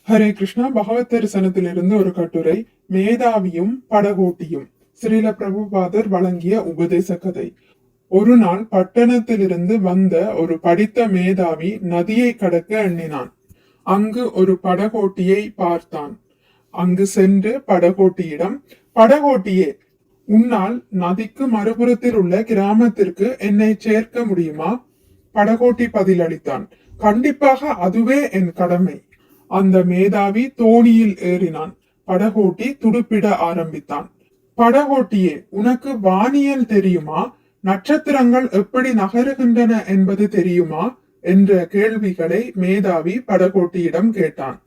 ஹரே கிருஷ்ணா. பகவத் தரிசனத்திலிருந்து ஒரு கட்டுரை. மேதாவியும் படகோட்டியும். ஸ்ரீல பிரபுபாதர் வழங்கிய உபதேச கதை. ஒரு நாள் பட்டணத்திலிருந்து வந்த ஒரு படித்த மேதாவி நதியை கடக்க எண்ணினான். அங்கு ஒரு படகோட்டியை பார்த்தான். அங்கு சென்று படகோட்டியிடம், படகோட்டியே, உன்னால் நதிக்கு மறுபுறத்தில் உள்ள கிராமத்திற்கு என்னை சேர்க்க முடியுமா? படகோட்டி பதிலளித்தான், கண்டிப்பாக, அதுவே என் கடமை. அந்த மேதாவி தோணியில் ஏறினான். படகோட்டி துடுப்பிட ஆரம்பித்தான். படகோட்டியே, உனக்கு வானியல் தெரியுமா? நட்சத்திரங்கள் எப்படி நகருகின்றன என்பது தெரியுமா என்ற கேள்விகளை மேதாவி படகோட்டியிடம் கேட்டான்.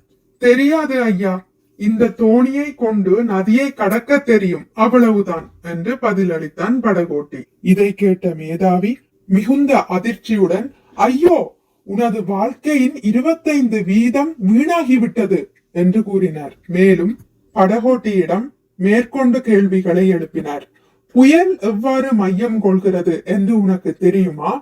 தெரியாது ஐயா, இந்த தோணியை கொண்டு நதியை கடக்க தெரியும், அவ்வளவுதான் என்று பதிலளித்தான் படகோட்டி. இதை கேட்ட மேதாவி மிகுந்த அதிர்ச்சியுடன், ஐயோ, உனது வாழ்க்கையின் 25% வீணாகிவிட்டது என்று கூறினார். மேலும் படகோட்டியிடம் மேற்கொண்டு கேள்விகளை எழுப்பினார். புயல் எவ்வாறு மையம் கொள்கிறது என்று உனக்கு தெரியுமா?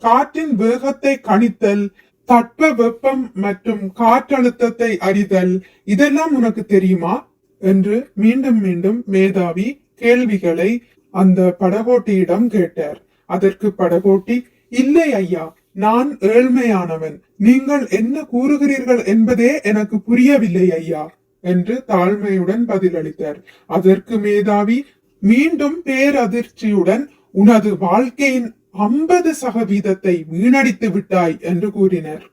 காற்றின் வேகத்தை கணித்தல், தட்ப வெப்பம் மற்றும் காற்றழுத்தத்தை அறிதல், இதெல்லாம் உனக்கு தெரியுமா என்று மீண்டும் மீண்டும் மேதாவி கேள்விகளை அந்த படகோட்டியிடம் கேட்டார். அதற்கு படகோட்டி, இல்லை ஐயா, நான் ஏழ்மையானவன், நீங்கள் என்ன கூறுகிறீர்கள் என்பதே எனக்கு புரியவில்லை ஐயா என்று தாழ்மையுடன் பதிலளித்தார். அதற்கு மேதாவி மீண்டும் பேரதிர்ச்சியுடன், உனது வாழ்க்கையின் 50% வீணடித்து விட்டாய் என்று கூறினார்.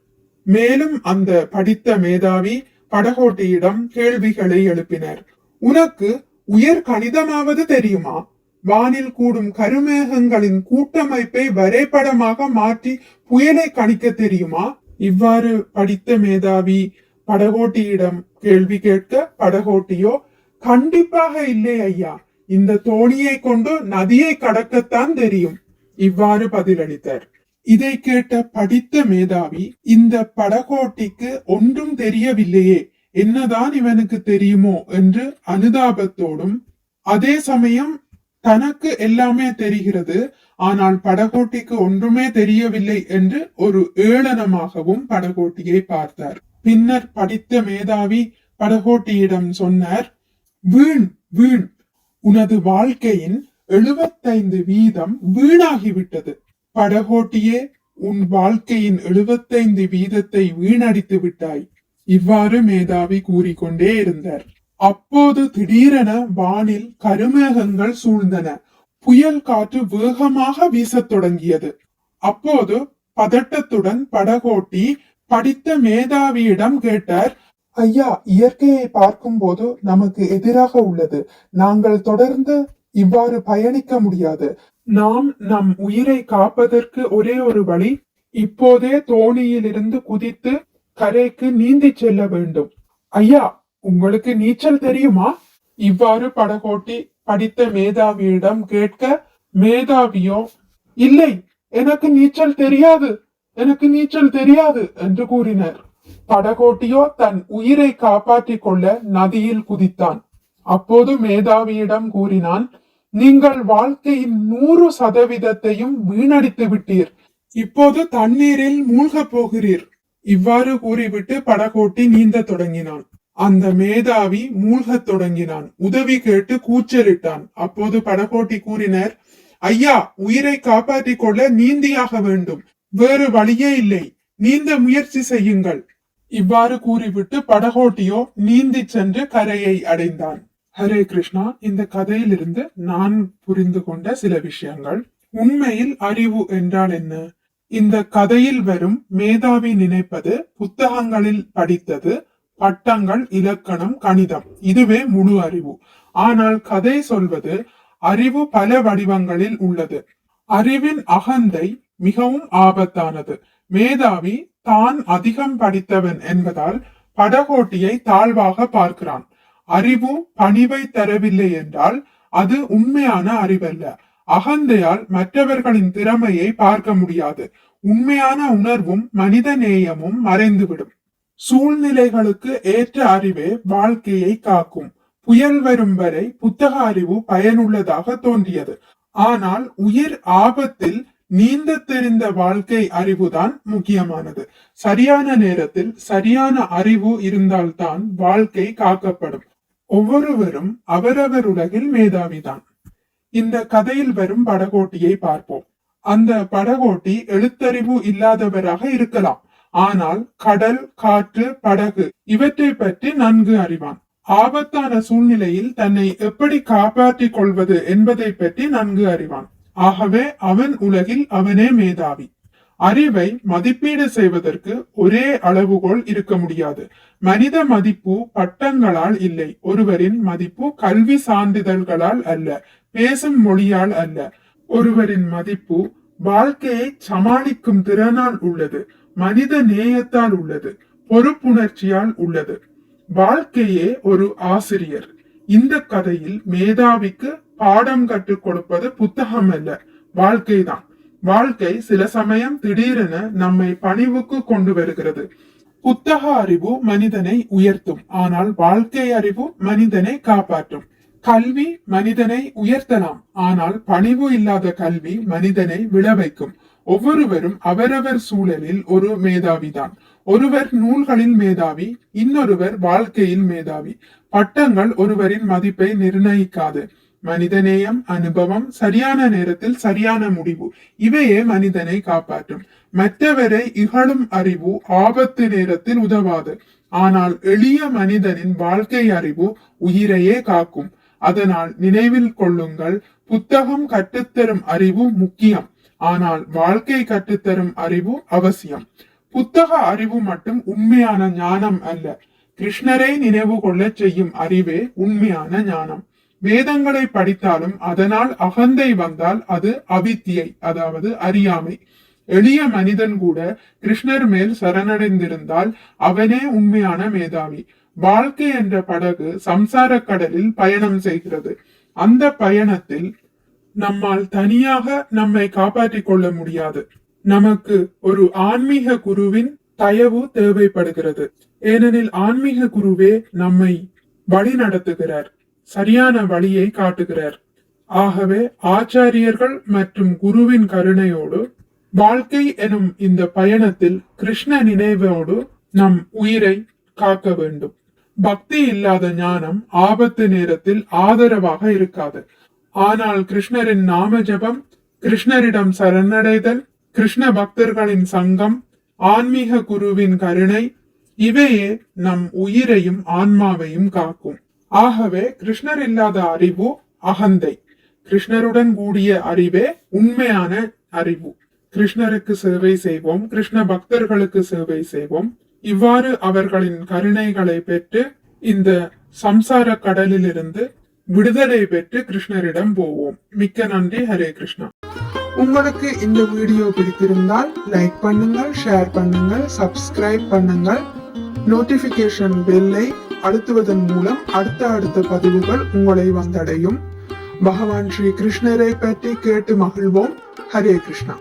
மேலும் அந்த படித்த மேதாவி படகோட்டியிடம் கேள்விகளை எழுப்பினார். உனக்கு உயர் கணிதமாவது தெரியுமா? வானில் கூடும் கருமேகங்களின் கூட்டமைப்பை வரைபடமாக மாற்றி புயலை கணிக்க தெரியுமா? இவ்வாறு படித்த மேதாவி படகோட்டியிடம் கேள்வி கேட்க, படகோட்டியோ, கண்டிப்பாக இல்லை ஐயா, இந்த தோணியை கொண்டு நதியை கடக்கத்தான் தெரியும், இவ்வாறு பதிலளித்தார். இதை கேட்ட படித்த மேதாவி, இந்த படகோட்டிக்கு ஒன்றும் தெரியவில்லையே, என்னதான் இவனுக்கு தெரியுமோ என்று அனுதாபத்தோடும், அதே சமயம் தனக்கு எல்லாமே தெரிகிறது, ஆனால் படகோட்டிக்கு ஒன்றுமே தெரியவில்லை என்று ஒரு ஏளனமாகவும் படகோட்டியை பார்த்தார். பின்னர் படித்த மேதாவி படகோட்டியிடம் சொன்னார், வீண் வீண், உனது வாழ்க்கையின் 75% வீணாகிவிட்டது. படகோட்டியே, உன் வாழ்க்கையின் 75% வீணடித்து விட்டாய். இவ்வாறு மேதாவி கூறிக்கொண்டே இருந்தார். அப்போது திடீரென வானில் கருமேகங்கள் சூழ்ந்தன. புயல் காற்று வேகமாக வீசத் தொடங்கியது. அப்போது பதட்டத்துடன் படகோட்டி படித்த மேதாவியிடம் கேட்டார், ஐயா, இயற்கையை பார்க்கும் போது நமக்கு எதிராக உள்ளது. நாங்கள் தொடர்ந்து இவ்வாறு பயணிக்க முடியாது. நாம் நம் உயிரை காப்பதற்கு ஒரே ஒரு வழி, இப்போதே தோணியிலிருந்து குதித்து கரைக்கு நீந்தி செல்ல வேண்டும். ஐயா, உங்களுக்கு நீச்சல் தெரியுமா? இவ்வாறு படகோட்டி படித்த மேதாவியிடம் கேட்க, மேதாவியோ, இல்லை, எனக்கு நீச்சல் தெரியாது, எனக்கு நீச்சல் தெரியாது என்று கூறினார். படகோட்டியோ தன் உயிரை காப்பாற்றிக் கொள்ள நதியில் குதித்தான். அப்போது மேதாவியிடம் கூறினான், நீங்கள் வாழ்க்கையின் 100% வீணடித்து விட்டீர், இப்போது தண்ணீரில் மூழ்கப் போகிறீர். இவ்வாறு கூறிவிட்டு படகோட்டி நீந்த தொடங்கினான். அந்த மேதாவி மூழ்கத் தொடங்கினான். உதவி கேட்டு கூச்சலிட்டான். அப்போது படகோட்டி கூறினர், ஐயா, உயிரை காப்பாற்றிக் கொள்ள நீந்தியாக வேண்டும், வேறு வழியே இல்லை, நீந்த முயற்சி செய்யுங்கள். இவ்வாறு கூறிவிட்டு படகோட்டியோ நீந்தி சென்று கரையை அடைந்தான். ஹரே கிருஷ்ணா. இந்த கதையிலிருந்து நான் புரிந்து கொண்ட சில விஷயங்கள். உண்மையில் அறிவு என்றால் என்ன? இந்த கதையில் வரும் மேதாவி நினைப்பது புத்தகங்களில் படித்தது, பட்டங்கள், இலக்கணம், கணிதம், இதுவே முழு அறிவு. ஆனால் கதை சொல்வது அறிவு பல வடிவங்களில் உள்ளது. அறிவின் அகந்தை மிகவும் ஆபத்தானது. மேதாவி தான் அதிகம் படித்தவன் என்பதால் படகோட்டியை தாழ்வாக பார்க்கிறான். அறிவு பணிவை தரவில்லை என்றால் அது உண்மையான அறிவல்ல. அகந்தையால் மற்றவர்களின் திறமையை பார்க்க முடியாது. உண்மையான உணர்வும் மனித நேயமும் மறைந்துவிடும். சூழ்நிலைகளுக்கு ஏற்ற அறிவே வாழ்க்கையை காக்கும். புயல் வரும் வரை புத்தக அறிவு பயனுள்ளதாக தோன்றியது. ஆனால் உயிர் ஆபத்தில் நீந்த தெரிந்த வாழ்க்கை அறிவுதான் முக்கியமானது. சரியான நேரத்தில் சரியான அறிவு இருந்தால்தான் வாழ்க்கை காக்கப்படும். ஒவ்வொருவரும் அவரவர் உலகில் மேதாவிதான். இந்த கதையில் வரும் படகோட்டியை பார்ப்போம். அந்த படகோட்டி எழுத்தறிவு இல்லாதவராக இருக்கலாம். ஆனால் கடல், காற்று, படகு இவற்றை பற்றி நன்கு அறிவான். ஆபத்தான சூழ்நிலையில் தன்னை எப்படி காப்பாற்றிக் கொள்வது என்பதை பற்றி நன்கு அறிவான். ஆகவே அவன் உலகில் அவனே மேதாவி. அறிவை மதிப்பீடு செய்வதற்கு ஒரே அளவுகோல் இருக்க முடியாது. மனித மதிப்பு பட்டங்களால் இல்லை. ஒருவரின் மதிப்பு கல்வி சான்றிதழ்களால் அல்ல, பேசும் மொழியால் அல்ல. ஒருவரின் மதிப்பு வாழ்க்கையை சமாளிக்கும் திறனால் உள்ளது, மனித நேயத்தால் உள்ளது, பொறுப்புணர்ச்சியால் உள்ளது. வாழ்க்கையே ஒரு ஆசிரியர். இந்த கதையில் மேதாவிக்கு பாடம் கற்றுக் கொடுப்பது புத்தகம் அல்ல, வாழ்க்கைதான். வாழ்க்கை சில சமயம் திடீரென நம்மை பணிவுக்கு கொண்டு வருகிறது. புத்தக அறிவு மனிதனை உயர்த்தும், ஆனால் வாழ்க்கை அறிவு மனிதனை காப்பாற்றும். கல்வி மனிதனை உயர்த்தலாம், ஆனால் பணிவு இல்லாத கல்வி மனிதனை விழவைக்கும். ஒவ்வொருவரும் அவரவர் சூழலில் ஒரு மேதாவிதான். ஒருவர் நூல்களில் மேதாவி, இன்னொருவர் வாழ்க்கையில் மேதாவி. பட்டங்கள் ஒருவரின் மதிப்பை நிர்ணயிக்காது. மனிதநேயம், அனுபவம், சரியான நேரத்தில் சரியான முடிவு இவையே மனிதனை காப்பாற்றும். மற்றவரை இகழும் அறிவு ஆபத்து நேரத்தில் உதவாது. ஆனால் எளிய மனிதனின் வாழ்க்கை அறிவு உயிரையே காக்கும். அதனால் நினைவில் கொள்ளுங்கள், புத்தகம் கற்றுத்தரும் அறிவு முக்கியம், ஆனால் வாழ்க்கை கற்றுத்தரும் அறிவு அவசியம். புத்தக அறிவு மட்டும் உண்மையான ஞானம் அல்ல. கிருஷ்ணரை நினைவு கொள்ள செய்யும் அறிவே உண்மையான ஞானம். வேதங்களை படித்தாலும் அதனால் அகந்தை வந்தால் அது அவித்தியை, அதாவது அறியாமை. எளிய மனிதன் கூட கிருஷ்ணர் மேல் சரணடைந்திருந்தால் அவனே உண்மையான மேதாவி. வாழ்க்கை என்ற படகு சம்சார கடலில் பயணம் செய்கிறது. அந்த பயணத்தில் நம்மால் தனியாக நம்மை காப்பாற்றிக் கொள்ள முடியாது. நமக்கு ஒரு ஆன்மீக குருவின் தயவு தேவைப்படுகிறது. ஏனெனில் ஆன்மீக குருவே நம்மை வழி நடத்துகிறார், சரியான வழியை காட்டுகிறார். ஆகவே ஆச்சாரியர்கள் மற்றும் குருவின் கருணையோடு வாழ்க்கை எனும் இந்த பயணத்தில் கிருஷ்ண நினைவோடு நம் உயிரை காக்க வேண்டும். பக்தி இல்லாத ஞானம் ஆபத்து நேரத்தில் ஆதரவாக இருக்காது. ஆனால் கிருஷ்ணரின் நாம ஜபம், கிருஷ்ணரிடம் சரணடைதல், கிருஷ்ண பக்தர்களின் சங்கம், ஆன்மீக குருவின் கருணை இவையே நம் உயிரையும் ஆன்மாவையும் காக்கும். ஆகவே கிருஷ்ணர் இல்லாத அறிவு அகந்தை, கிருஷ்ணருடன் கூடிய அறிவே உண்மையான அறிவு. கிருஷ்ணருக்கு சேவை செய்வோம், கிருஷ்ண பக்தர்களுக்கு சேவை செய்வோம். இவ்வாறு அவர்களின் கருணைகளை பெற்று இந்த சம்சார கடலில் இருந்து விடுதலை பெற்று கிருஷ்ணரிடம் போவோம். மிக்க நன்றி. ஹரே கிருஷ்ணா. உங்களுக்கு இந்த வீடியோ பிடித்திருந்தால் லைக் பண்ணுங்கள், ஷேர் பண்ணுங்கள், சப்ஸ்கிரைப் பண்ணுங்கள். நோட்டிபிகேஷன் பெல்லை அழுத்துவதன் மூலம் அடுத்த பதிவுகள் உங்களை வந்தடையும். பகவான் ஸ்ரீ கிருஷ்ணரை பற்றி கேட்டு மகிழ்வோம். ஹரே கிருஷ்ணா.